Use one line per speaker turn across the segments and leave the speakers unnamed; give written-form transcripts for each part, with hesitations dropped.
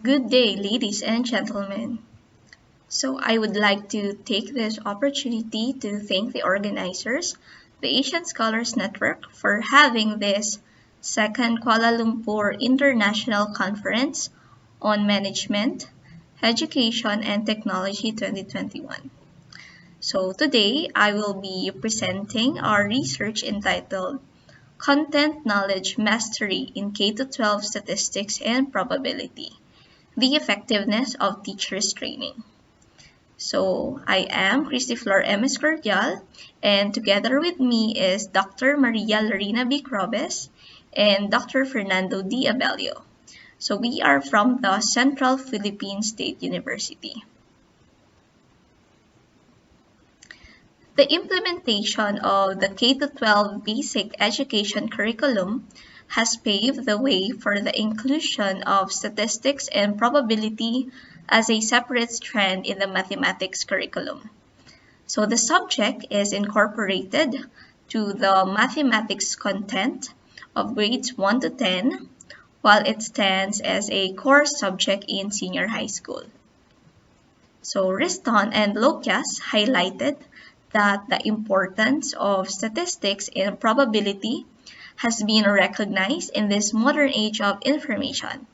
Good day, ladies and gentlemen. I would like to take this opportunity to thank the organizers, the Asian Scholars Network, for having this second Kuala Lumpur International Conference on Management, Education, and Technology 2021. Today I will be presenting our research entitled Content Knowledge Mastery in K-12 Statistics and Probability. The effectiveness of teachers' training. I am Cristyflor Escordial, and together with me is Dr. Maria Larina B. Crobes and Dr. Fernando D. Abelio. We are from the Central Philippine State University. The implementation of the K-12 basic education curriculum has paved the way for the inclusion of statistics and probability as a separate strand in the mathematics curriculum. The subject is incorporated to the mathematics content of grades 1 to 10, while it stands as a core subject in senior high school. Riston and Lokias highlighted that the importance of statistics and probability has been recognized in this modern age of information,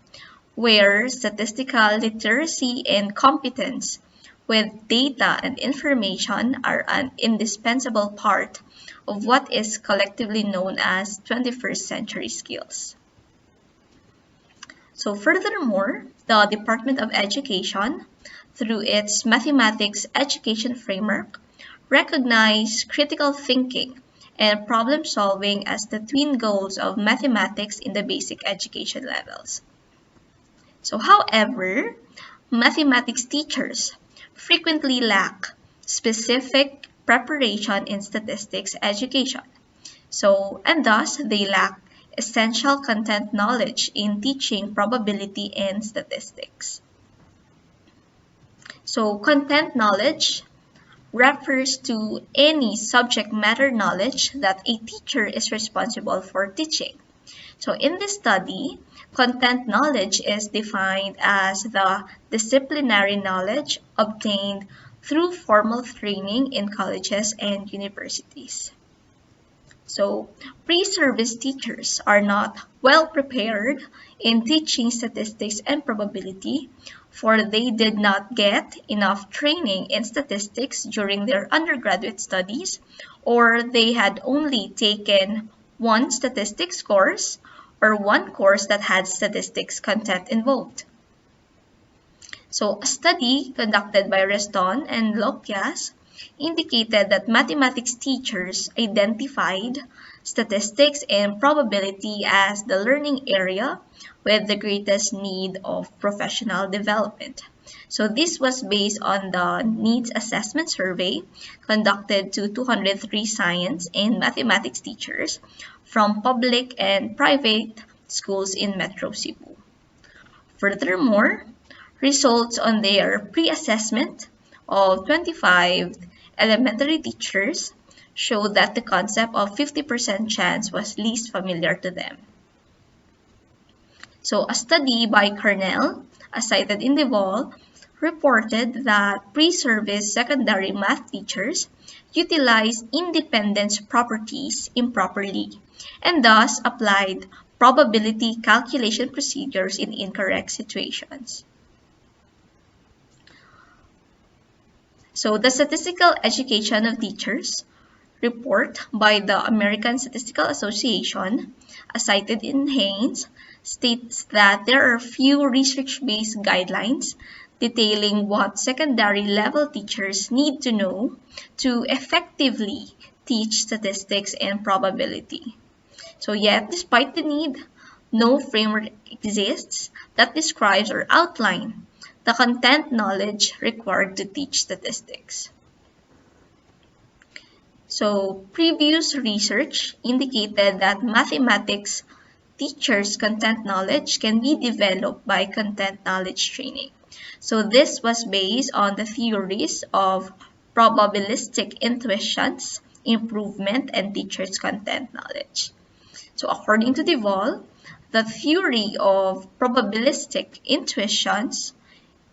where statistical literacy and competence with data and information are an indispensable part of what is collectively known as 21st century skills. Furthermore, the Department of Education, through its mathematics education framework, recognize critical thinking and problem solving as the twin goals of mathematics in the basic education levels. However, mathematics teachers frequently lack specific preparation in statistics education. And thus they lack essential content knowledge in teaching probability and statistics. Content knowledge refers to any subject matter knowledge that a teacher is responsible for teaching. In this study, content knowledge is defined as the disciplinary knowledge obtained through formal training in colleges and universities. Pre-service teachers are not well prepared in teaching statistics and probability, for they did not get enough training in statistics during their undergraduate studies, or they had only taken one statistics course or one course that had statistics content involved. A study conducted by Reston and Lokias indicated that mathematics teachers identified statistics and probability as the learning area with the greatest need of professional development. This was based on the needs assessment survey conducted to 203 science and mathematics teachers from public and private schools in Metro Cebu. Furthermore, results on their pre-assessment of 25 elementary teachers showed that the concept of 50% chance was least familiar to them. A study by Cornell, as cited in the wall, reported that pre-service secondary math teachers utilize independence properties improperly and thus applied probability calculation procedures in incorrect situations. The Statistical Education of Teachers report by the American Statistical Association, as cited in Haynes, states that there are few research-based guidelines detailing what secondary level teachers need to know to effectively teach statistics and probability. Yet, despite the need, no framework exists that describes or outlines the content knowledge required to teach statistics. Previous research indicated that mathematics teachers' content knowledge can be developed by content knowledge training. This was based on the theories of probabilistic intuitions, improvement, and teachers' content knowledge. According to DeVol, the theory of probabilistic intuitions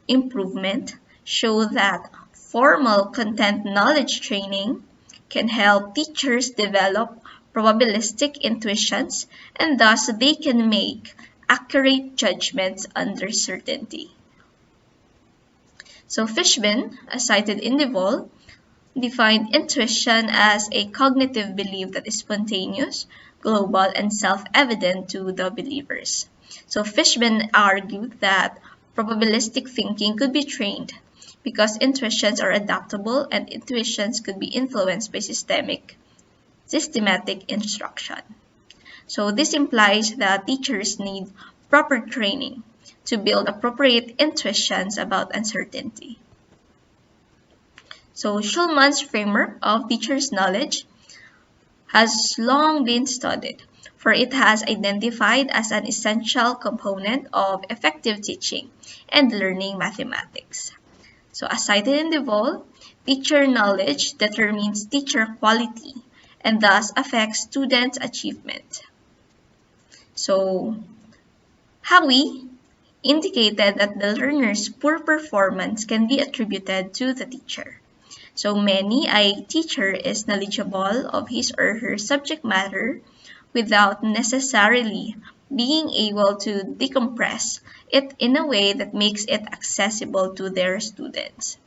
improvement show that formal content knowledge training can help teachers develop probabilistic intuitions, and thus they can make accurate judgments under certainty. So Fishbin, as cited in DeVol, defined intuition as a cognitive belief that is spontaneous, global, and self-evident to the believers. So Fishbin argued that probabilistic thinking could be trained because intuitions are adaptable and intuitions could be influenced by systematic instruction. So this implies that teachers need proper training to build appropriate intuitions about uncertainty. So Schulman's framework of teacher's knowledge has long been studied, for it has identified as an essential component of effective teaching and learning mathematics. So as cited in DeVol, teacher knowledge determines teacher quality and thus affects students' achievement. So Howie indicated that the learner's poor performance can be attributed to the teacher. So many a teacher is knowledgeable of his or her subject matter without necessarily being able to decompress it in a way that makes it accessible to their students.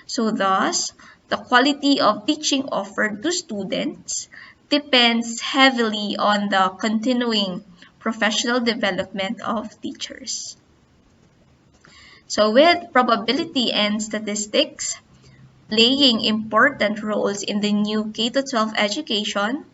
So thus, the quality of teaching offered to students depends heavily on the continuing professional development of teachers. So with probability and statistics playing important roles in the new K-12 education,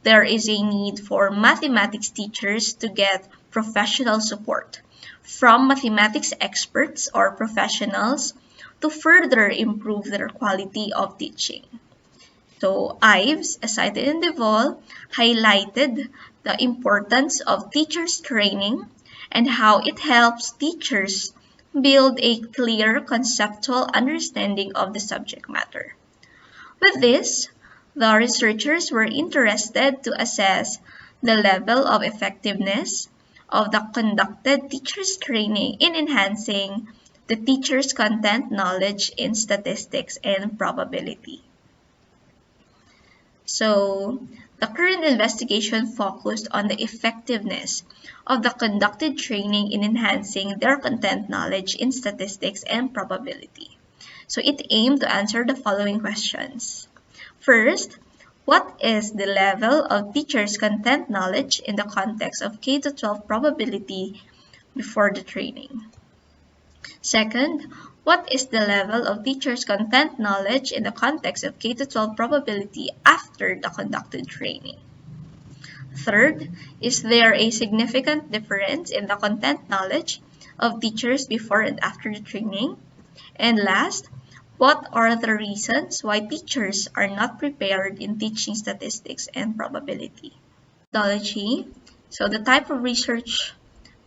there is a need for mathematics teachers to get professional support from mathematics experts or professionals to further improve their quality of teaching. So Ives, as cited in DeVol, highlighted the importance of teachers training and how it helps teachers build a clear conceptual understanding of the subject matter. With this, the researchers were interested to assess the level of effectiveness of the conducted teachers training in enhancing the teacher's content knowledge in statistics and probability. So, the current investigation focused on the effectiveness of the conducted training in enhancing their content knowledge in statistics and probability. So it aimed to answer the following questions. First, what is the level of teachers' content knowledge in the context of K-12 probability before the training? Second, what is the level of teachers' content knowledge in the context of K-12 probability after the conducted training? Third, is there a significant difference in the content knowledge of teachers before and after the training? And last, what are the reasons why teachers are not prepared in teaching statistics and probability? Methodology. So the type of research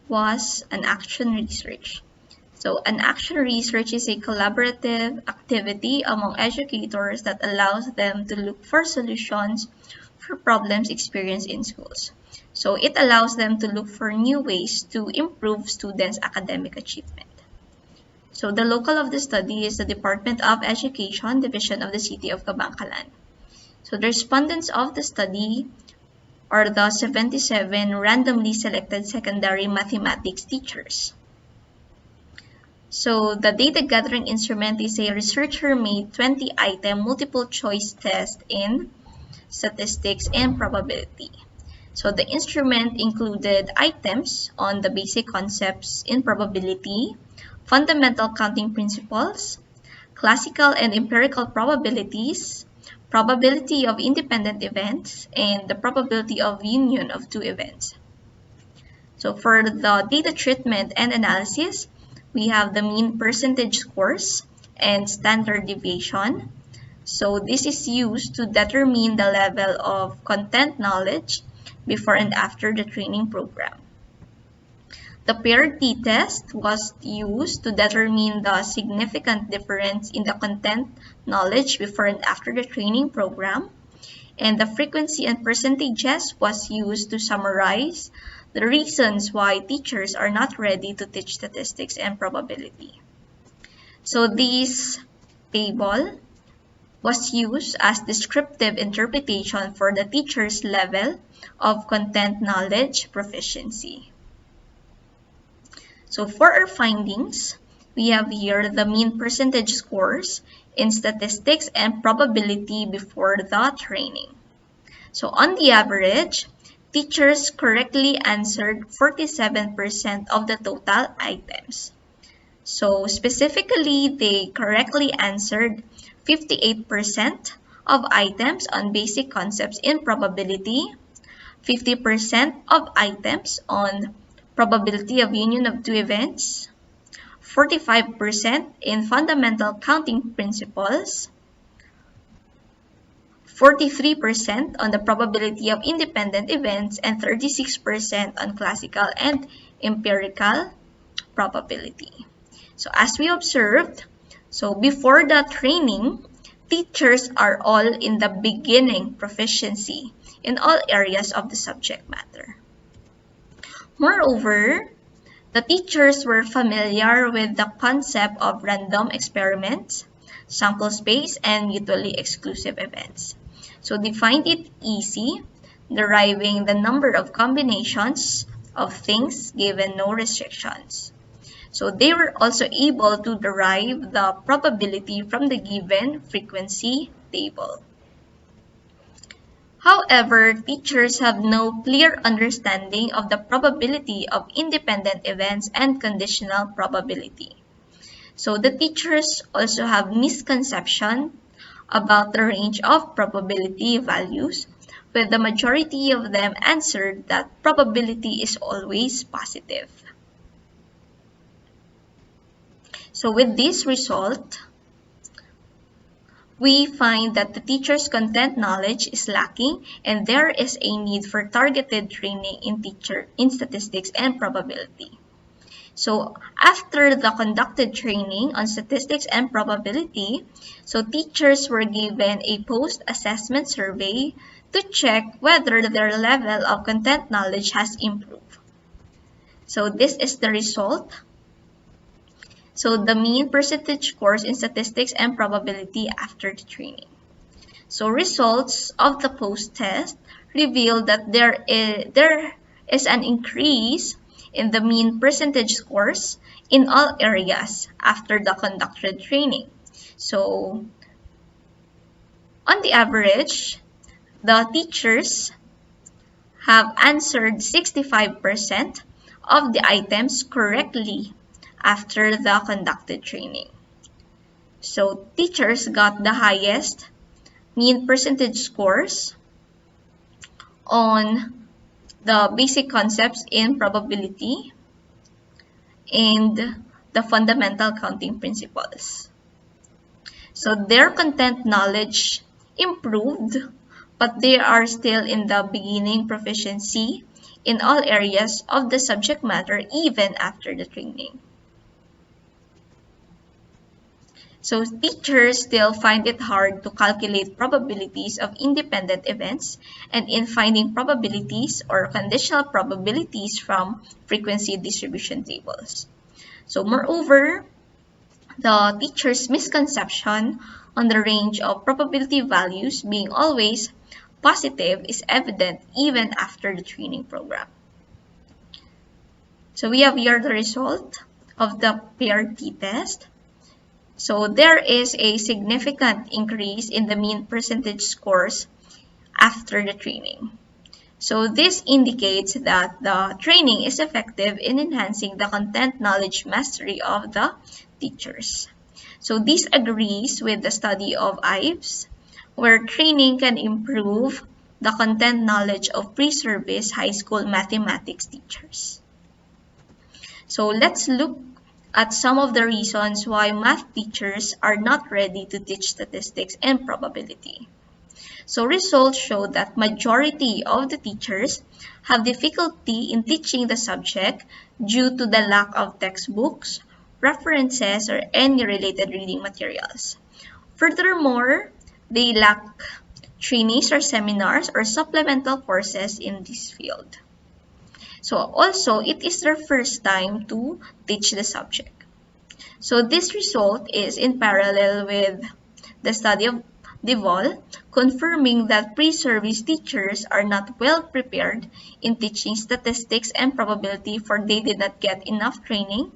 was an action research. So an action research is a collaborative activity among educators that allows them to look for solutions for problems experienced in schools. So it allows them to look for new ways to improve students' academic achievement. So the local of the study is the Department of Education, Division of the City of Kabangkalan. So the respondents of the study are the 77 randomly selected secondary mathematics teachers. So the data gathering instrument is a researcher-made 20-item multiple choice test in statistics and probability. So the instrument included items on the basic concepts in probability, fundamental counting principles, classical and empirical probabilities, probability of independent events, and the probability of union of two events. So for the data treatment and analysis, we have the mean percentage scores and standard deviation. So this is used to determine the level of content knowledge before and after the training program. The paired t-test was used to determine the significant difference in the content knowledge before and after the training program. And the frequency and percentages was used to summarize the reasons why teachers are not ready to teach statistics and probability. So this table was used as descriptive interpretation for the teacher's level of content knowledge proficiency. So for our findings, we have here the mean percentage scores in statistics and probability before the training. So on the average, teachers correctly answered 47% of the total items. So specifically, they correctly answered 58% of items on basic concepts in probability, 50% of items on probability of union of two events, 45% in fundamental counting principles, 43% on the probability of independent events, and 36% on classical and empirical probability. So as we observed, so before the training, teachers are all in the beginning proficiency in all areas of the subject matter. Moreover, the teachers were familiar with the concept of random experiments, sample space, and mutually exclusive events. So they find it easy deriving the number of combinations of things given no restrictions. So they were also able to derive the probability from the given frequency table. However, teachers have no clear understanding of the probability of independent events and conditional probability. So the teachers also have misconception about the range of probability values, with the majority of them answered that probability is always positive. So with this result, we find that the teacher's content knowledge is lacking and there is a need for targeted training in statistics and probability. So after the conducted training on statistics and probability, so teachers were given a post-assessment survey to check whether their level of content knowledge has improved. So this is the result. So the mean percentage scores in statistics and probability after the training. So results of the post-test reveal that there is an increase in the mean percentage scores in all areas after the conducted training. So on the average, the teachers have answered 65% of the items correctly after the conducted training. So teachers got the highest mean percentage scores on the basic concepts in probability and the fundamental counting principles. So their content knowledge improved, but they are still in the beginning proficiency in all areas of the subject matter even after the training. So teachers still find it hard to calculate probabilities of independent events and in finding probabilities or conditional probabilities from frequency distribution tables. So moreover, the teacher's misconception on the range of probability values being always positive is evident even after the training program. So we have here the result of the paired t-test. So there is a significant increase in the mean percentage scores after the training. So this indicates that the training is effective in enhancing the content knowledge mastery of the teachers. So this agrees with the study of Ives, where training can improve the content knowledge of pre-service high school mathematics teachers. So let's look at some of the reasons why math teachers are not ready to teach statistics and probability. So results show that majority of the teachers have difficulty in teaching the subject due to the lack of textbooks, references, or any related reading materials. Furthermore, they lack trainings or seminars or supplemental courses in this field. So also, it is their first time to teach the subject. So this result is in parallel with the study of Devol, confirming that pre-service teachers are not well prepared in teaching statistics and probability, for they did not get enough training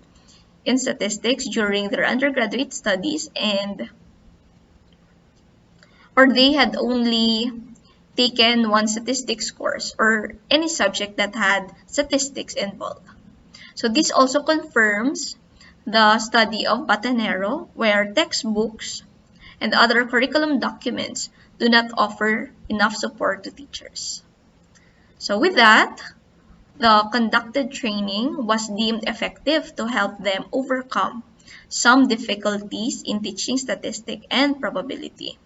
in statistics during their undergraduate studies, or they had only taken one statistics course or any subject that had statistics involved. So this also confirms the study of Batanero, where textbooks and other curriculum documents do not offer enough support to teachers. So with that, the conducted training was deemed effective to help them overcome some difficulties in teaching statistics and probability.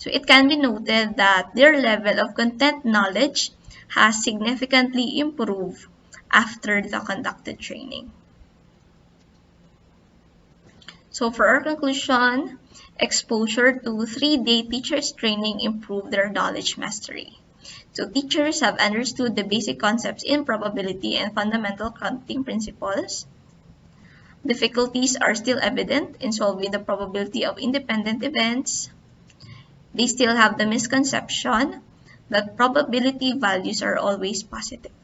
So it can be noted that their level of content knowledge has significantly improved after the conducted training. So for our conclusion, exposure to 3-day teachers training improved their knowledge mastery. So teachers have understood the basic concepts in probability and fundamental counting principles. Difficulties are still evident in solving the probability of independent events. They still have the misconception that probability values are always positive.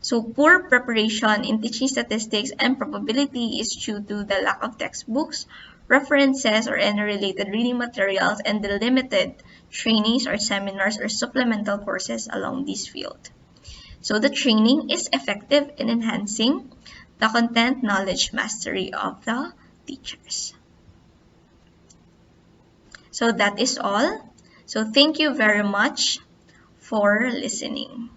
So poor preparation in teaching statistics and probability is due to the lack of textbooks, references, or any related reading materials, and the limited trainings or seminars or supplemental courses along this field. So the training is effective in enhancing the content knowledge mastery of the teachers. So that is all. So thank you very much for listening.